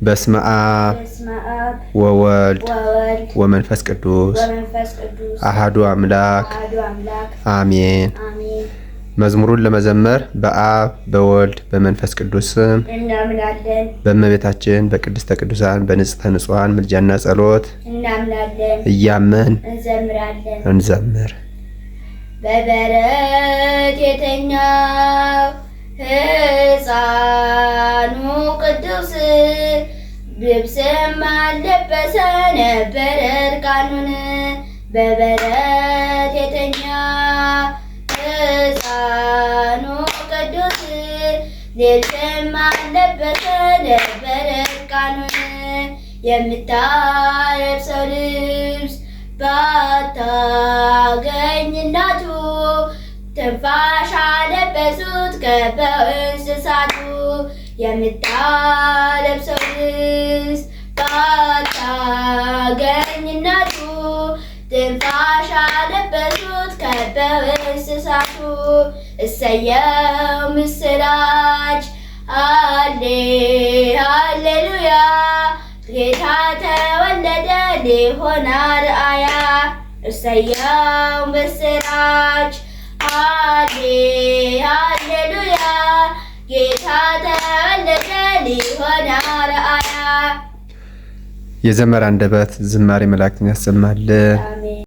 በስመ አብ ወወልድ ወመንፈስ ቅዱስ አሐዱ አምላክ አሜን። መዝሙሩን ለመዘመር በአብ በወልድ በመንፈስ ቅዱስ ስም እናምናለን። በእመቤታችን በቅድስተ ቅዱሳን በንጽሕተ ንጹሐን ምልጃና ጸሎት እናምናለን። እያመን እንዘምር። በበረት የተኛው ሕፃኑ ቅዱስ ልብስም አልለበሰ ነበር እርቃኑን። በበረት የተኛው ሕፃኑ ቅዱስ ልብስም አልለበሰ ነበር እርቃኑን። የምታለብሰው ልብስ ባታገኝ እናቱ ትንፋሽ አለበሱት ከበው እንስሳቱ። የምታለብሰው ልብስ ባታገኝ እናቱ ትንፋሽ አለበሱት ከበው እንስሳቱ። እሰየው ምስራች አሌ ሃሌሉያ ጌታ ተወለደ ሊሆን አርአያ። እሰየው ምስራች አሌ ሃሌሉያ ጌታ ተወለደ ሊሆን አርአያ። የዘመር አንደበት ዝማሬ መላእክትን ያሰማልን።